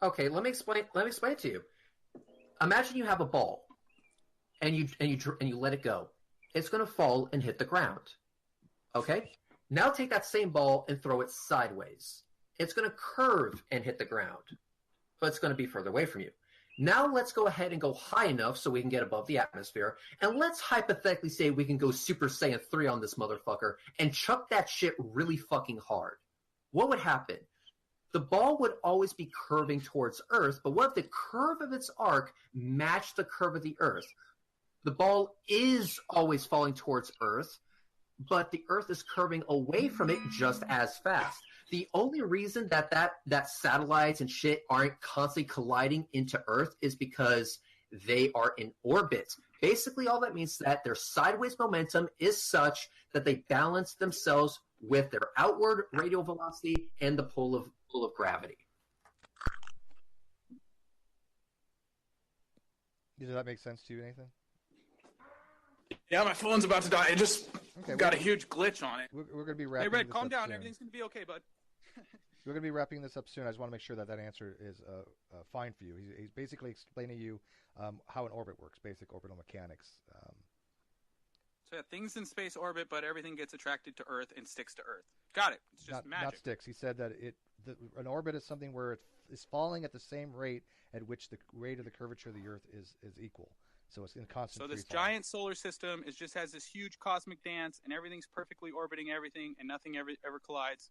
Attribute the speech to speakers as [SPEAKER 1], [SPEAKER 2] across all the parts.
[SPEAKER 1] Okay, let me explain it to you. Imagine you have a ball, and you let it go. It's going to fall and hit the ground. Okay? Now take that same ball and throw it sideways. It's going to curve and hit the ground, but it's going to be further away from you. Now let's go ahead and go high enough so we can get above the atmosphere, and let's hypothetically say we can go Super Saiyan 3 on this motherfucker and chuck that shit really fucking hard. What would happen? The ball would always be curving towards Earth, but what if the curve of its arc matched the curve of the Earth? The ball is always falling towards Earth, but the Earth is curving away from it just as fast. The only reason that satellites and shit aren't constantly colliding into Earth is because they are in orbit. Basically, all that means is that their sideways momentum is such that they balance themselves with their outward radial velocity and the pull of gravity.
[SPEAKER 2] Does that make sense to you, Nathan?
[SPEAKER 3] Yeah, my phone's about to die. It just got a huge glitch on it.
[SPEAKER 2] We're going to be wrapping
[SPEAKER 3] Hey, Red,
[SPEAKER 2] this
[SPEAKER 3] calm
[SPEAKER 2] up
[SPEAKER 3] down.
[SPEAKER 2] soon.
[SPEAKER 3] Everything's going to be okay, bud.
[SPEAKER 2] We're going to be wrapping this up soon. I just want to make sure that answer is fine for you. He's basically explaining to you how an orbit works, basic orbital mechanics.
[SPEAKER 3] So yeah, things in space orbit, but everything gets attracted to Earth and sticks to Earth. Got it. It's just magic.
[SPEAKER 2] Not sticks. He said that an orbit is something where it is falling at the same rate at which the rate of the curvature of the Earth is equal. So it's in constant.
[SPEAKER 3] So this giant solar system just has this huge cosmic dance, and everything's perfectly orbiting everything, and nothing ever collides.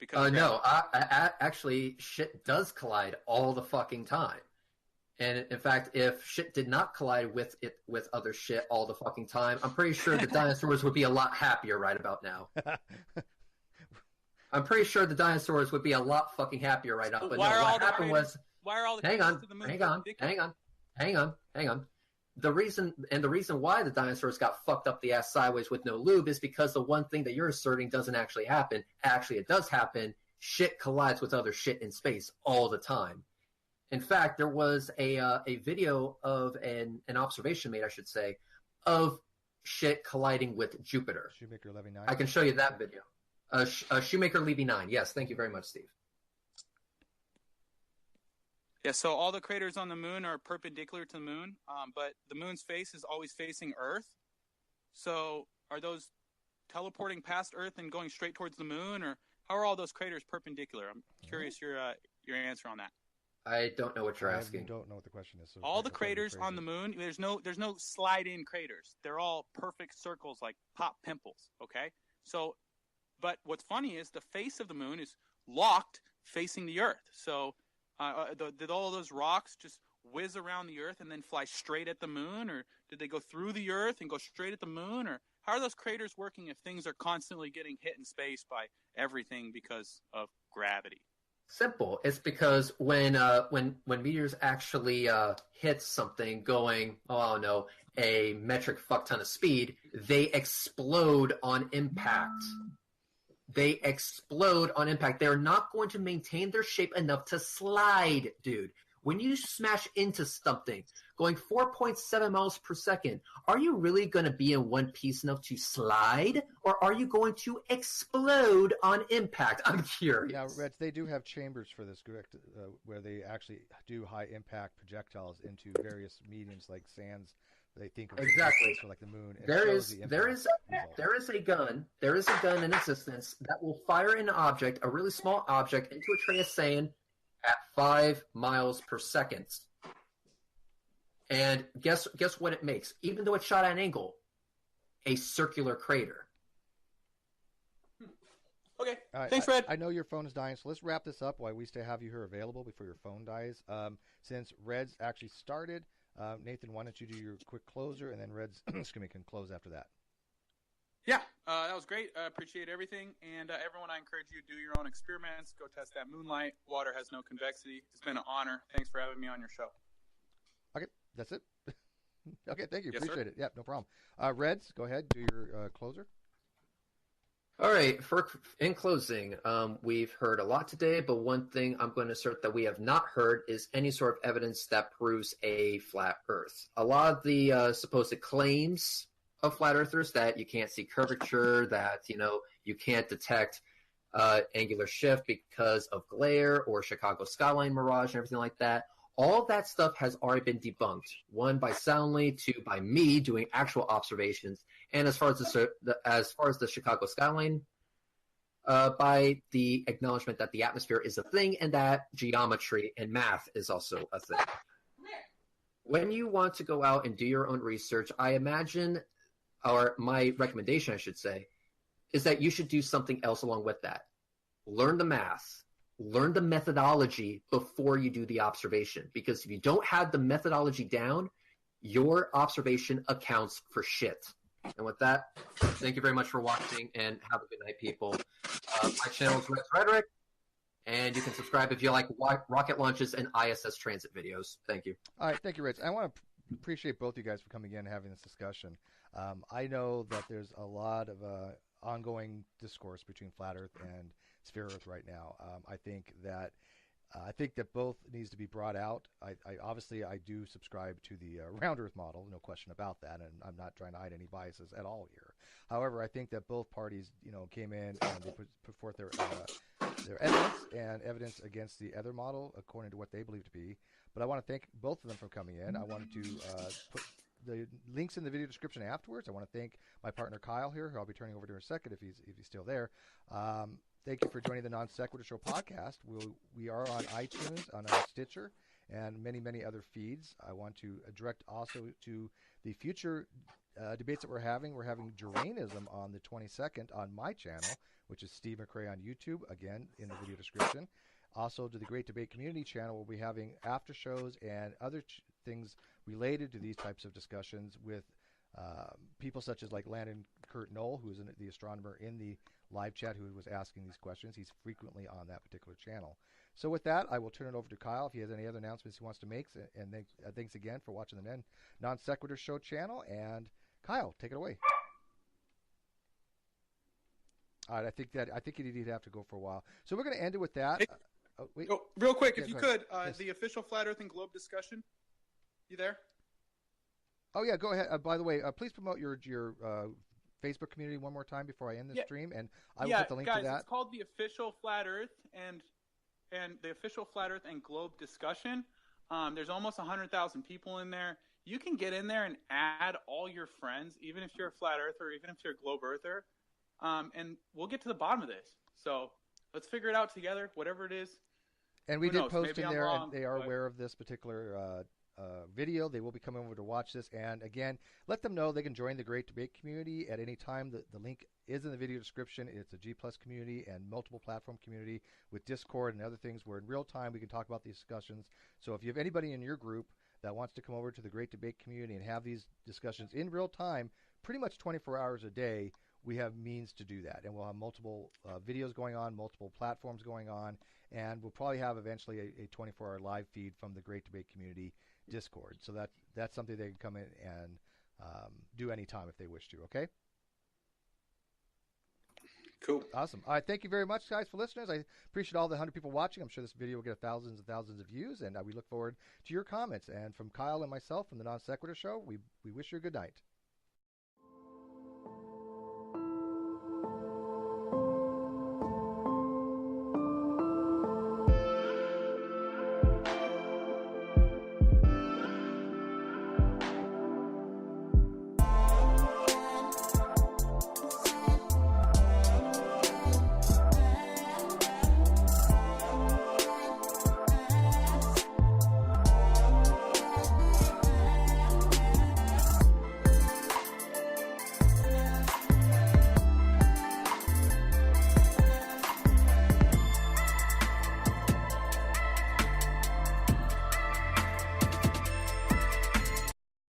[SPEAKER 3] Because
[SPEAKER 1] no, actually, shit does collide all the fucking time. And in fact, if shit did not collide with other shit all the fucking time, I'm pretty sure the dinosaurs would be a lot happier right about now. I'm pretty sure the dinosaurs would be a lot fucking happier right now. But no, what happened was...
[SPEAKER 3] Why are all the
[SPEAKER 1] hang on,
[SPEAKER 3] to the moon?
[SPEAKER 1] hang on. The reason why the dinosaurs got fucked up the ass sideways with no lube is because the one thing that you're asserting doesn't actually happen. Actually, it does happen. Shit collides with other shit in space all the time. In fact, there was a video of an observation made, I should say, of shit colliding with Jupiter.
[SPEAKER 2] Shoemaker-Levy 9.
[SPEAKER 1] I can show you that video. Shoemaker-Levy 9. Yes, thank you very much, Steve.
[SPEAKER 3] Yeah, so all the craters on the moon are perpendicular to the moon, but the moon's face is always facing Earth. So are those teleporting past Earth and going straight towards the moon, or how are all those craters perpendicular? I'm curious your answer on that.
[SPEAKER 1] I don't know what you're asking.
[SPEAKER 2] I don't know what the question is. So
[SPEAKER 3] all the craters on the moon, there's no slide-in craters. They're all perfect circles like pop pimples, okay? So, but what's funny is the face of the moon is locked facing the Earth. So did all those rocks just whiz around the Earth and then fly straight at the moon? Or did they go through the Earth and go straight at the moon? Or how are those craters working if things are constantly getting hit in space by everything because of gravity?
[SPEAKER 1] Simple. It's because when meteors actually hit something going, a metric fuck ton of speed, they explode on impact. They are not going to maintain their shape enough to slide, dude. When you smash into something going 4.7 miles per second, are you really going to be in one piece enough to slide, or are you going to explode on impact? I'm curious.
[SPEAKER 2] Now, Reds, they do have chambers for this, correct, where they actually do high-impact projectiles into various mediums like sands. They think of
[SPEAKER 1] exactly
[SPEAKER 2] for like the moon.
[SPEAKER 1] There is a gun in existence that will fire an object, a really small object, into a tray of sand at 5 miles per second. And guess what it makes? Even though it's shot at an angle, a circular crater.
[SPEAKER 3] Okay. Thanks, Fred.
[SPEAKER 2] I know your phone is dying, so let's wrap this up while we still have you here available before your phone dies. Since Red's actually started, Nathan, why don't you do your quick closer, and then Red's can close after that.
[SPEAKER 3] Yeah, that was great. I appreciate everything. And everyone, I encourage you to do your own experiments. Go test that moonlight. Water has no convexity. It's been an honor. Thanks for having me on your show.
[SPEAKER 2] Okay, that's it. Okay, thank you.
[SPEAKER 3] Yes,
[SPEAKER 2] appreciate
[SPEAKER 3] sir.
[SPEAKER 2] it. Yeah, no problem. Reds, go ahead. Do your closer.
[SPEAKER 1] All right. In closing, we've heard a lot today, but one thing I'm going to assert that we have not heard is any sort of evidence that proves a flat Earth. A lot of the supposed claims of flat earthers that you can't see curvature, that you can't detect angular shift because of glare or Chicago skyline mirage and everything like that. All that stuff has already been debunked. One by Soundly, two by me doing actual observations, and as far as the Chicago skyline, by the acknowledgement that the atmosphere is a thing and that geometry and math is also a thing. When you want to go out and do your own research, I imagine, or my recommendation, I should say, is that you should do something else along with that. Learn the math. Learn the methodology before you do the observation. Because if you don't have the methodology down, your observation accounts for shit. And with that, thank you very much for watching, and have a good night, people. My channel is Rhetoric, and you can subscribe if you like rocket launches and ISS transit videos. Thank you.
[SPEAKER 2] All right, thank you, Rich. I want to appreciate both you guys for coming in and having this discussion. I know that there's a lot of ongoing discourse between Flat Earth and Sphere Earth right now. I think that both needs to be brought out. I obviously do subscribe to the round Earth model, no question about that, and I'm not trying to hide any biases at all here. However, I think that both parties, came in and they put forth their evidence against the other model according to what they believe to be. But I want to thank both of them for coming in. I wanted to put the links in the video description afterwards. I want to thank my partner Kyle here, who I'll be turning over to in a second if he's still there. Thank you for joining the Non-Sequitur Show podcast. We are on iTunes, on our Stitcher, and many, many other feeds. I want to direct also to the future debates that we're having. We're having Germanism on the 22nd on my channel, which is Steve McRae on YouTube, again, in the video description. Also to the Great Debate Community channel, we'll be having after shows and other things related to these types of discussions with people such as like Landon Kurt Knoll, who is the astronomer in the live chat who was asking these questions. He's frequently on that particular channel. So with that, I will turn it over to Kyle if he has any other announcements he wants to make. And thanks again for watching the Non-Sequitur Show channel. And Kyle, take it away. All right, I think you need to have to go for a while. So we're going to end it with that.
[SPEAKER 3] Hey, real quick,
[SPEAKER 2] yeah,
[SPEAKER 3] if you
[SPEAKER 2] go
[SPEAKER 3] could,
[SPEAKER 2] yes.
[SPEAKER 3] The official Flat Earth and Globe discussion. You there?
[SPEAKER 2] Oh yeah, go ahead. By the way, please promote your Facebook community one more time before I end the stream, and I will put the link
[SPEAKER 3] guys,
[SPEAKER 2] to that.
[SPEAKER 3] It's called the official Flat Earth and the official Flat Earth and Globe discussion. There's almost 100,000 people in there. You can get in there and add all your friends, even if you're a flat earther, even if you're a globe earther, and we'll get to the bottom of this. So let's figure it out together, whatever it is.
[SPEAKER 2] And we did post
[SPEAKER 3] Maybe
[SPEAKER 2] in
[SPEAKER 3] I'm
[SPEAKER 2] there,
[SPEAKER 3] wrong,
[SPEAKER 2] and they are aware of this particular video. They will be coming over to watch this. And again, let them know they can join the Great Debate community at any time. The link is in the video description. It's a G+ community and multiple platform community with Discord and other things where in real time we can talk about these discussions. So if you have anybody in your group that wants to come over to the Great Debate community and have these discussions in real time, pretty much 24 hours a day, we have means to do that. And we'll have multiple videos going on, multiple platforms going on, and we'll probably have eventually a 24-hour live feed from the Great Debate community Discord. So that's something they can come in and do anytime if they wish to, okay?
[SPEAKER 3] Cool.
[SPEAKER 2] Awesome. All right, thank you very much, guys, for listeners. I appreciate all the 100 people watching. I'm sure this video will get thousands and thousands of views, and we look forward to your comments. And from Kyle and myself from the Non-Sequitur Show, we wish you a good night.